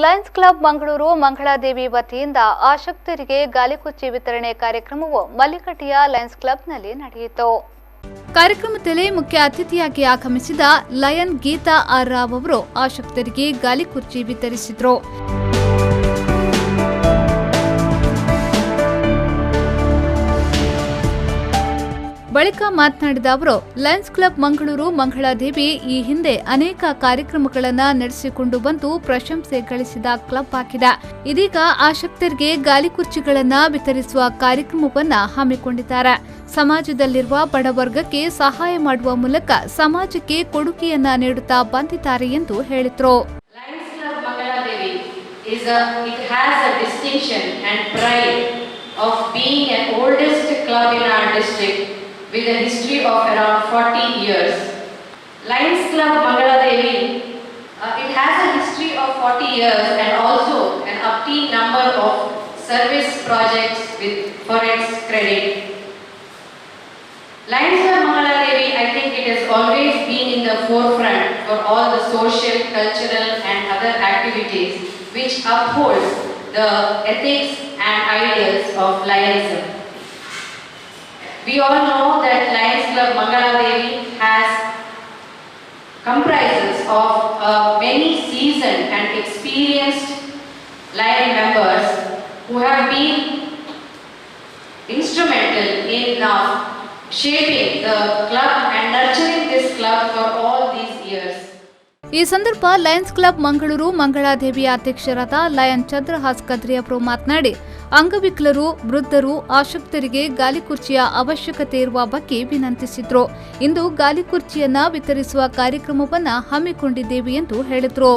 Lions club Mangaluru Mangaladevi ವತಿಯಿಂದ ಆಸಕ್ತರಿಗೆ ಗಾಲಿಕುಚ್ಚಿ ವಿತರಣೆ ಕಾರ್ಯಕ್ರಮವು ಮಲ್ಲಿಕಟ್ಟಿಯ ಲಯನ್ಸ್ ಕ್ಲಬ್ನಲ್ಲಿ ನಡೆಯಿತು. ಕಾರ್ಯಕ್ರಮದಲ್ಲಿ ಮುಖ್ಯ ಅತಿಥಿಯಾಗಿ ಆಗಮಿಸಿದ ಲಯನ್ ಗೀತಾ ಆರ್ ರಾವ್ ಅವರು ಆಸಕ್ತರಿಗೆ ಗಾಲಿಕುಚ್ಚಿ ವಿತರಿಸಿದರು. ಬಳಿಕ ಮಾತನಾಡಿದ ಅವರು, ಲಯನ್ಸ್ ಕ್ಲಬ್ ಮಂಗಳೂರು ಮಂಗಳಾದೇವಿ ಈ ಹಿಂದೆ ಅನೇಕ ಕಾರ್ಯಕ್ರಮಗಳನ್ನು ನಡೆಸಿಕೊಂಡು ಬಂದು ಪ್ರಶಂಸೆ ಗಳಿಸಿದ ಕ್ಲಬ್ ಆಗಿದೆ. ಇದೀಗ ಆಸಕ್ತರಿಗೆ ಗಾಲಿಕುರ್ಚಿಗಳನ್ನು ವಿತರಿಸುವ ಕಾರ್ಯಕ್ರಮವನ್ನು ಹಮ್ಮಿಕೊಂಡಿದ್ದಾರೆ. ಸಮಾಜದಲ್ಲಿರುವ ಬಡವರ್ಗಕ್ಕೆ ಸಹಾಯ ಮಾಡುವ ಮೂಲಕ ಸಮಾಜಕ್ಕೆ ಕೊಡುಗೆಯನ್ನ ನೀಡುತ್ತಾ ಬಂದಿದ್ದಾರೆ ಎಂದು ಹೇಳಿದರು. Lions club Mangaladevi has a distinction and pride of being an oldest club in our district with a history of around 40 years. Lions Club Mangaladevi, it has a history of 40 years and also an upbeat number of service projects for its credit. Lions Club Mangaladevi, I think it has always been in the forefront for all the social, cultural and other activities which upholds the ethics and ideals of Lionism. We all know that Lions Club Mangaladevi comprises of many seasoned and experienced Lion members who have been instrumental in shaping the club and nurturing this club for all these years. ಈ ಸಂದರ್ಭ Lions club Mangaluru ಮಂಗಳಾದೇವಿಯ ಅಧ್ಯಕ್ಷರಾದ lion Chandrahas Kadri ಅವರು ಮಾತನಾಡಿ, ಅಂಗವಿಕಲರು, ವೃದ್ಧರು, ಆಸಕ್ತರಿಗೆ ಗಾಲಿಕುರ್ಚಿಯ ಅವಶ್ಯಕತೆ ಇರುವ ಬಗ್ಗೆ ವಿನಂತಿಸಿದ್ರು. ಇಂದು ಗಾಲಿಕುರ್ಚಿಯನ್ನ ವಿತರಿಸುವ ಕಾರ್ಯಕ್ರಮವನ್ನ ಹಮ್ಮಿಕೊಂಡಿದ್ದೇವೆ ಎಂದು ಹೇಳಿದ್ರು.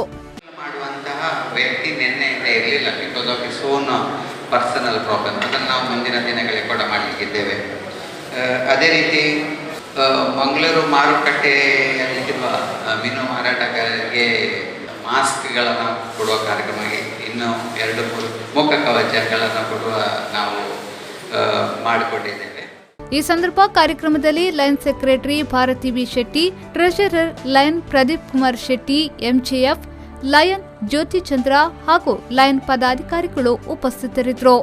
ಮಾಡುವಂತಹ ವ್ಯಕ್ತಿ ನಿನ್ನೆಯಿಂದ ಇರಲಿಲ್ಲ, because of his own personal problem. ಅದನ್ನು ನಾವು ಮುಂದಿನ ದಿನಗಳಿಗೆ ಕೂಡ ಮಾಡಲಿಕ್ಕಿದ್ದೇವೆ. ಅದೇ ರೀತಿ ಮಂಗಳೂರು ಮಾರುಕಟ್ಟೆಯಲ್ಲಿರುವ ಮೀನು ಮಾರಾಟಗಾರರಿಗೆ ಮಾಸ್ಕ್ಗಳನ್ನು ಕೊಡುವ ಕಾರ್ಯಕ್ರಮ, ಇನ್ನು 2-3 ಮುಖ ಕವಚಗಳನ್ನು ಕೊಡುವ ನಾವು ಮಾಡಿಕೊಂಡಿದ್ದೇವೆ. ಈ ಸಂದರ್ಭ ಕಾರ್ಯಕ್ರಮದಲ್ಲಿ lion secretary Bharathi V Shetty, treasurer lion Pradeep Kumar Shetty, MJF, lion Jyothi Chandra ಹಾಗೂ ಲಯನ್ ಪದಾಧಿಕಾರಿಗಳು ಉಪಸ್ಥಿತರಿದ್ದರು.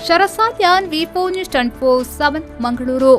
ಶರಸಾದ್ಯಾನ್, ವಿ4 ನ್ಯೂಸ್ 24/7 ಮಂಗಳೂರು.